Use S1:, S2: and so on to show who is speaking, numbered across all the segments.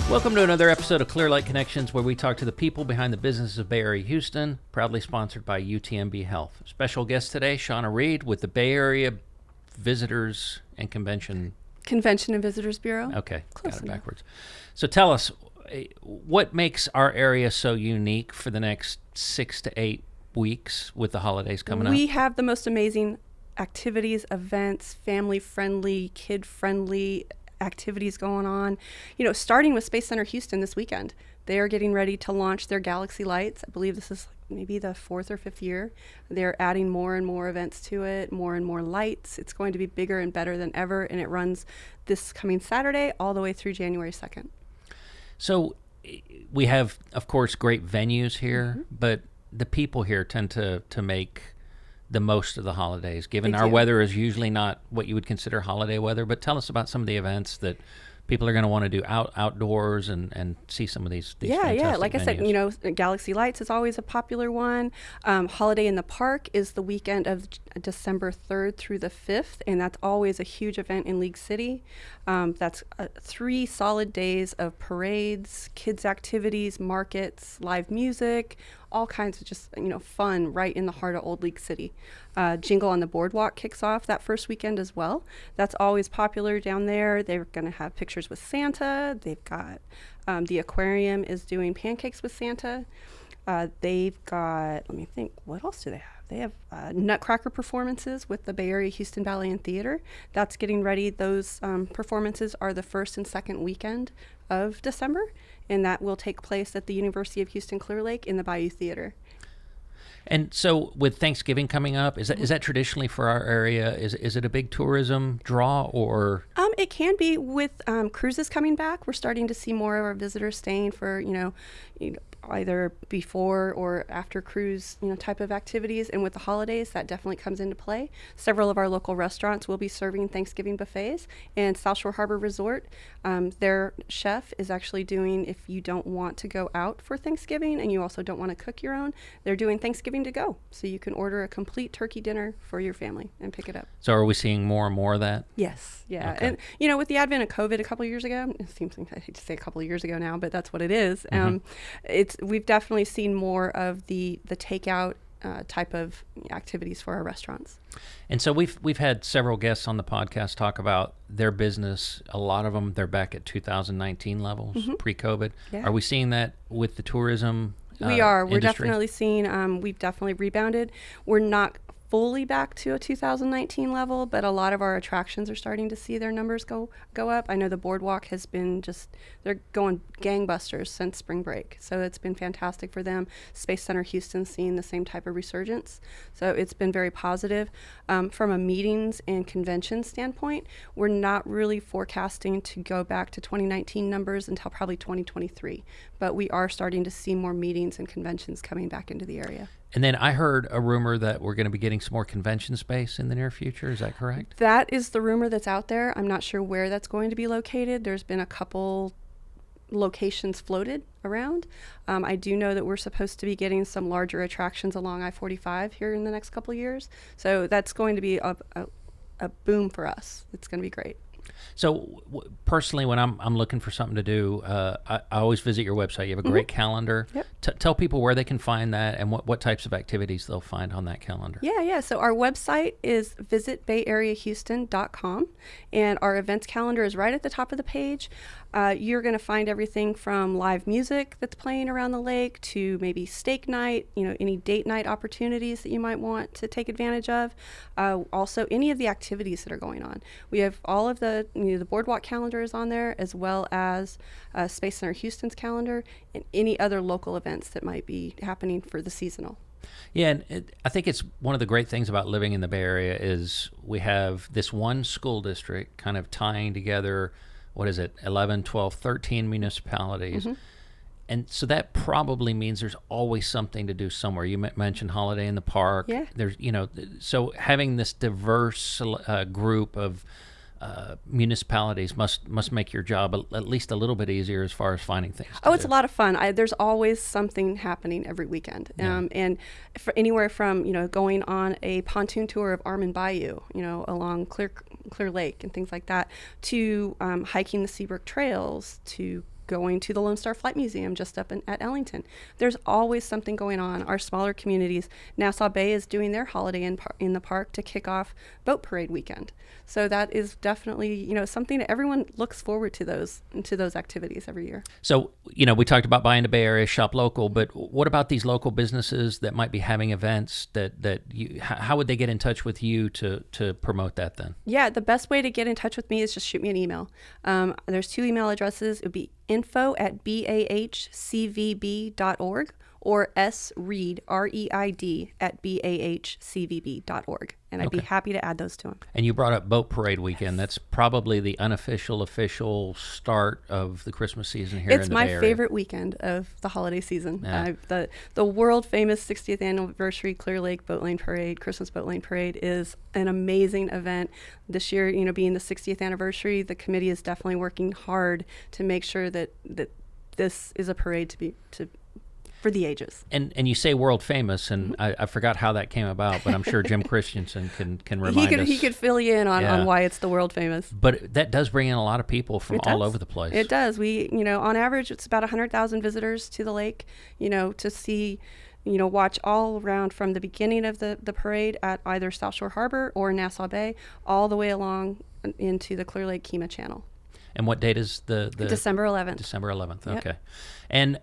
S1: Welcome to another episode of Clear Lake Connections, where we talk to the people behind the business of Bay Area Houston, proudly sponsored by UTMB Health. Special guest today, Shawna Reid with the Bay Area Visitors and Convention
S2: and Visitors Bureau.
S1: Okay,
S2: Close
S1: got it
S2: enough.
S1: backwards. So tell us, what makes our area so unique for the next 6 to 8 weeks with the holidays coming up?
S2: We have the most amazing activities, events, family-friendly, kid-friendly activities going on. You know, starting with Space Center Houston this weekend. They are getting ready to launch their Galaxy Lights. I believe this is maybe the 4th or 5th year. They're adding more and more events to it, more and more lights. It's going to be bigger and better than ever, and it runs this coming Saturday all the way through January 2nd.
S1: So we have, of course, great venues here, but the people here tend to make the most of the holidays, given
S2: They
S1: our
S2: do.
S1: weather is usually not what you would consider holiday weather. But tell us about some of the events that people are going to want to do outdoors and see some of these fantastic
S2: Like I said,
S1: venues.
S2: you know, Galaxy Lights is always a popular one. Holiday in the Park is the weekend of December 3rd through the 5th, and that's always a huge event in League City. That's 3 solid days of parades, kids' activities, markets, live music, all kinds of just, you know, fun right in the heart of Old League City. Jingle on the Boardwalk kicks off that first weekend as well. That's always popular down there. They're going to have pictures with Santa. They've got the aquarium is doing pancakes with Santa. They've got, let me think, what else do they have? They have Nutcracker performances with the Bay Area Houston Ballet and Theater. That's getting ready. Those performances are the first and second weekend of December, and that will take place at the University of Houston Clear Lake in the Bayou Theater.
S1: And so with Thanksgiving coming up, is that traditionally for our area? Is it a big tourism draw, or?
S2: It can be with cruises coming back. We're starting to see more of our visitors staying for, you know, either before or after cruise, you know, type of activities. And with the holidays, that definitely comes into play. Several of our local restaurants will be serving Thanksgiving buffets, and South Shore Harbor Resort, their chef is actually doing, if you don't want to go out for Thanksgiving and you also don't want to cook your own, they're doing Thanksgiving to go. So you can order a complete turkey dinner for your family and pick it up.
S1: So are we seeing more and more of that?
S2: Yes. Yeah.
S1: Okay.
S2: And, you know, with the advent of COVID a couple of years ago, it seems like I hate to say a couple of years ago now, but that's what it is. We've definitely seen more of the takeout type of activities for our restaurants.
S1: And so we've had several guests on the podcast talk about their business. A lot of them, they're back at 2019 levels, pre-COVID.
S2: Yeah.
S1: Are we seeing that with the tourism
S2: We are. We're
S1: industry?
S2: definitely seeing, we've definitely rebounded. We're not fully back to a 2019 level, but a lot of our attractions are starting to see their numbers go up. I know the Boardwalk has been they're going gangbusters since spring break. So it's been fantastic for them. Space Center Houston's seeing the same type of resurgence. So it's been very positive. From a meetings and convention standpoint, we're not really forecasting to go back to 2019 numbers until probably 2023. But we are starting to see more meetings and conventions coming back into the area.
S1: And then I heard a rumor that we're going to be getting some more convention space in the near future. Is that correct?
S2: That is the rumor that's out there. I'm not sure where that's going to be located. There's been a couple locations floated around. I do know that we're supposed to be getting some larger attractions along I-45 here in the next couple of years. So that's going to be a boom for us. It's going to be great.
S1: So personally, when I'm looking for something to do, I always visit your website. You have a great calendar.
S2: Yep.
S1: Tell people where they can find that and what types of activities they'll find on that calendar.
S2: Yeah. So our website is visitbayareahouston.com, and our events calendar is right at the top of the page. You're going to find everything from live music that's playing around the lake to maybe steak night, you know, any date night opportunities that you might want to take advantage of. Also, any of the activities that are going on. We have all of the Boardwalk calendar is on there, as well as Space Center Houston's calendar and any other local events that might be happening for the seasonal.
S1: Yeah, and I think it's one of the great things about living in the Bay Area is we have this one school district kind of tying together, 11, 12, 13 municipalities. And so that probably means there's always something to do somewhere. You mentioned Holiday in the Park.
S2: Yeah.
S1: There's, so having this diverse group of municipalities must make your job at least a little bit easier as far as finding things to
S2: It's
S1: do.
S2: a lot of fun. There's always something happening every weekend. And for anywhere from, going on a pontoon tour of Armand Bayou, along Clear Lake and things like that, to hiking the Seabrook trails, to going to the Lone Star Flight Museum just up at Ellington. There's always something going on. Our smaller communities, Nassau Bay is doing their holiday in the park to kick off Boat Parade weekend. So that is definitely, something that everyone looks forward to those activities every year.
S1: So, we talked about buying the Bay Area, shop local, but what about these local businesses that might be having events how would they get in touch with you to promote that then?
S2: Yeah, the best way to get in touch with me is just shoot me an email. There's 2 email addresses. It would be info@bahcvb.org or sreid, R-E-I-D, @bahcvb.org. And I'd be happy to add those to them.
S1: And you brought up Boat Parade weekend. That's probably the official start of the Christmas season here in the Bay Area.
S2: It's my favorite weekend of the holiday season.
S1: Yeah.
S2: The world famous 60th anniversary Clear Lake Boat Lane Parade, Christmas Boat Lane Parade, is an amazing event. This year, being the 60th anniversary, the committee is definitely working hard to make sure that this is a parade for the ages.
S1: And you say world famous, and I forgot how that came about, but I'm sure Jim Christensen can remind us.
S2: He could fill you in on why it's the world famous.
S1: But that does bring in a lot of people from all over the place.
S2: It does. We, on average, it's about 100,000 visitors to the lake, to see, watch all around from the beginning of the parade at either South Shore Harbor or Nassau Bay, all the way along into the Clear Lake Kemah Channel.
S1: And what date is the
S2: December 11th.
S1: December 11th.
S2: Yep.
S1: Okay. And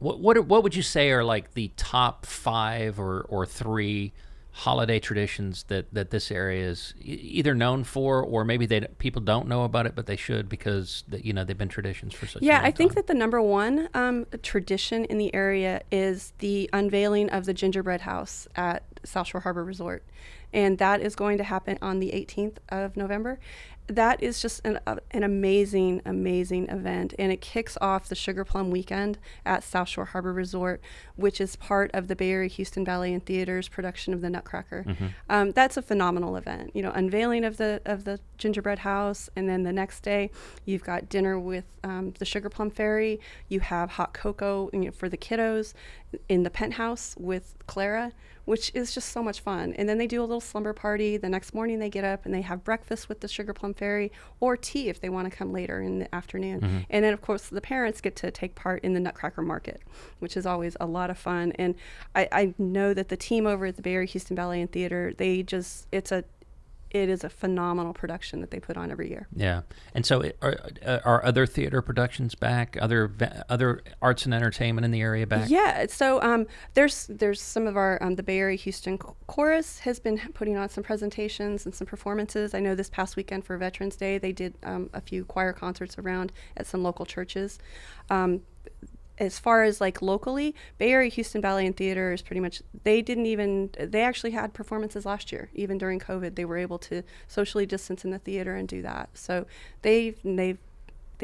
S1: what would you say are like the top 5 or 3 holiday traditions that this area is either known for, or maybe people don't know about it, but they should, because they've been traditions for such a long time?
S2: I think that the number one tradition in the area is the unveiling of the gingerbread house at South Shore Harbor Resort. And that is going to happen on the 18th of November. That is just an amazing, amazing event. And it kicks off the Sugar Plum Weekend at South Shore Harbor Resort, which is part of the Bay Area Houston Ballet and Theater's production of the Nutcracker. Mm-hmm. That's a phenomenal event. Unveiling of the gingerbread house. And then the next day, you've got dinner with the Sugar Plum Fairy. You have hot cocoa for the kiddos in the penthouse with Clara, which is just so much fun. And then they do a little slumber party. The next morning they get up and they have breakfast with the Sugar Plum Fairy, or tea if they want to come later in the afternoon. Mm-hmm. And then, of course, the parents get to take part in the Nutcracker Market, which is always a lot of fun. And I know that the team over at the Bay Area Houston Ballet and Theater, it is a phenomenal production that they put on every year.
S1: Yeah. And so are other theater productions back? Other arts and entertainment in the area back?
S2: Yeah. So there's some of our, the Bay Area Houston Chorus has been putting on some presentations and some performances. I know this past weekend for Veterans Day, they did a few choir concerts around at some local churches. As far as like locally, Bay Area Houston Ballet and Theater is pretty much, they actually had performances last year. Even during COVID, they were able to socially distance in the theater and do that. So they've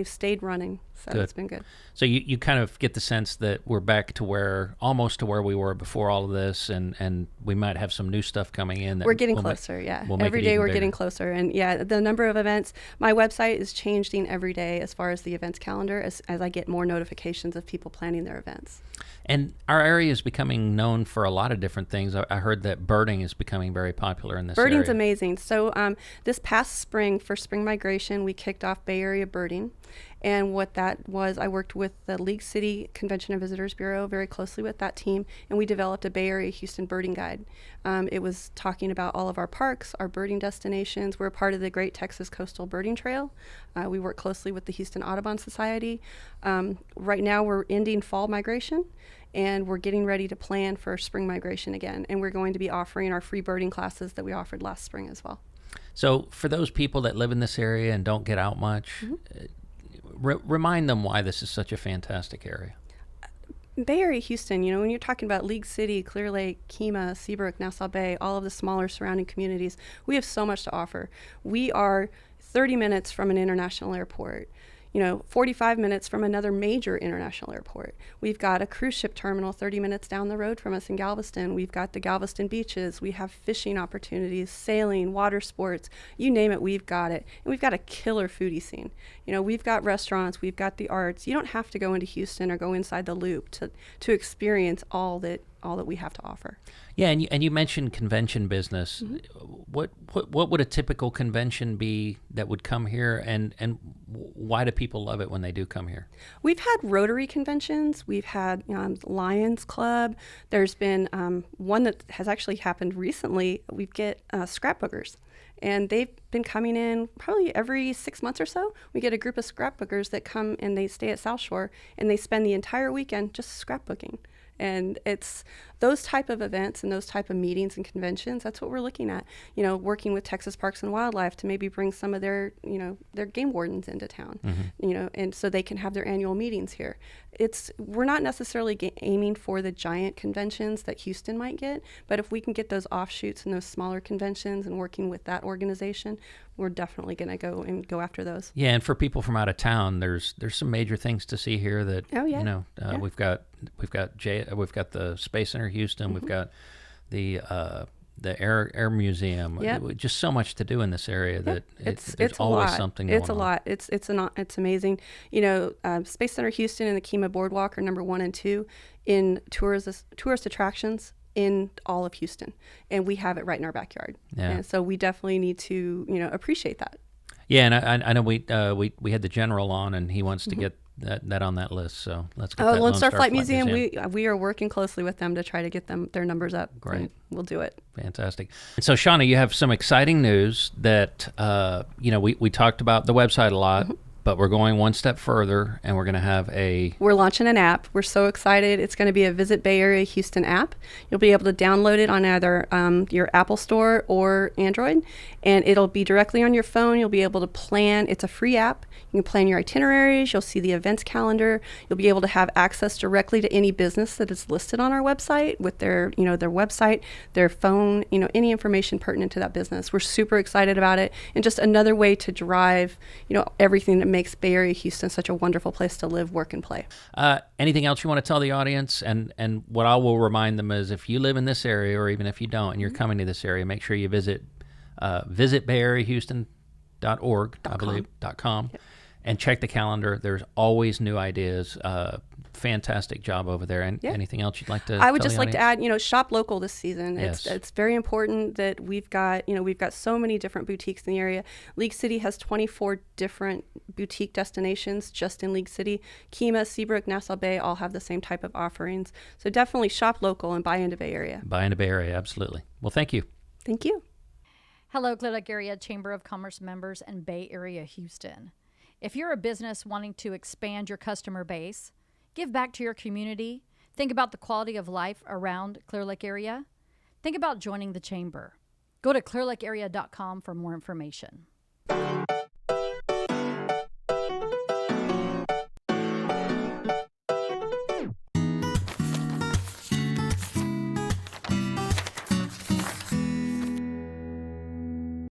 S2: stayed running. So
S1: good.
S2: It's been good.
S1: So you kind of get the sense that we're back to almost to where we were before all of this, and we might have some new stuff coming in.
S2: We're getting closer, Every day we're getting closer. And the number of events, my website is changing every day as far as the events calendar, as I get more notifications of people planning their events.
S1: And our area is becoming known for a lot of different things. I heard that birding is becoming very popular in this area.
S2: Birding's amazing. So this past spring, for spring migration, we kicked off Bay Area Birding. And what that was, I worked with the League City Convention and Visitors Bureau very closely with that team, and we developed a Bay Area Houston birding guide. It was talking about all of our parks, our birding destinations. We're a part of the Great Texas Coastal Birding Trail. We work closely with the Houston Audubon Society. Right now we're ending fall migration, and we're getting ready to plan for spring migration again. And we're going to be offering our free birding classes that we offered last spring as well.
S1: So for those people that live in this area and don't get out much, mm-hmm. Remind them why this is such a fantastic area.
S2: Bay Area Houston, when you're talking about League City, Clear Lake, Kemah, Seabrook, Nassau Bay, all of the smaller surrounding communities, we have so much to offer. We are 30 minutes from an international airport. 45 minutes from another major international airport. We've got a cruise ship terminal 30 minutes down the road from us in Galveston. We've got the Galveston beaches. We have fishing opportunities, sailing, water sports, you name it, we've got it. And we've got a killer foodie scene. We've got restaurants, we've got the arts. You don't have to go into Houston or go inside the Loop to experience all that we have to offer.
S1: Yeah, and you mentioned convention business. What would a typical convention be that would come here, and why do people love it when they do come here?
S2: We've had Rotary conventions. We've had Lions Club. There's been one that has actually happened recently. We get scrapbookers. And they've been coming in probably every 6 months or so. We get a group of scrapbookers that come and they stay at South Shore and they spend the entire weekend just scrapbooking. And it's those type of events and those type of meetings and conventions. That's what we're looking at. Working with Texas Parks and Wildlife to maybe bring some of their game wardens into town. And so they can have their annual meetings here. We're not necessarily aiming for the giant conventions that Houston might get, but if we can get those offshoots and those smaller conventions and working with that organization, we're definitely going to go after those.
S1: Yeah, and for people from out of town, there's some major things to see here that we've got the Space Center Houston, we've got the Air Museum.
S2: Yep.
S1: Just so much to do in this area that
S2: it's
S1: there's always something going on.
S2: It's a lot. It's amazing. Space Center Houston and the Kemah Boardwalk are number 1 and 2 in tourist attractions in all of Houston, and we have it right in our backyard.
S1: Yeah.
S2: And so we definitely need to appreciate that.
S1: Yeah, and I know we had the general on, and he wants to get that on that list. So let's get that
S2: Lone Star Flight Museum. We are working closely with them to try to get their numbers up.
S1: Great,
S2: we'll do it.
S1: Fantastic. And so, Shawna, you have some exciting news that we talked about the website a lot. But we're going one step further, and we're going to have we're
S2: launching an app. We're so excited. It's going to be a Visit Bay Area Houston app. You'll be able to download it on either your Apple Store or Android, and it'll be directly on your phone. You'll be able to plan. It's a free app. You can plan your itineraries. You'll see the events calendar. You'll be able to have access directly to any business that is listed on our website with their website, their phone, any information pertinent to that business. We're super excited about it, and just another way to drive, everything that makes Bay Area Houston such a wonderful place to live, work, and play.
S1: Anything else you want to tell the audience? And what I will remind them is, if you live in this area, or even if you don't, and you're coming to this area, make sure you visit bayareahouston.org, I believe, .com, and check the calendar. There's always new ideas. Fantastic job over there. And anything else you'd like to?
S2: I would just like to add, shop local this season.
S1: Yes.
S2: It's very important that we've got so many different boutiques in the area. League City has 24 different boutique destinations just in League City. Kemah, Seabrook, Nassau Bay all have the same type of offerings. So definitely shop local and buy into Bay Area.
S1: Buy into Bay Area, absolutely. Well, thank you.
S2: Thank you.
S3: Hello, Clear Lake Area Chamber of Commerce members and Bay Area Houston. If you're a business wanting to expand your customer base, give back to your community, think about the quality of life around Clear Lake area, think about joining the chamber. Go to clearlakearea.com for more information.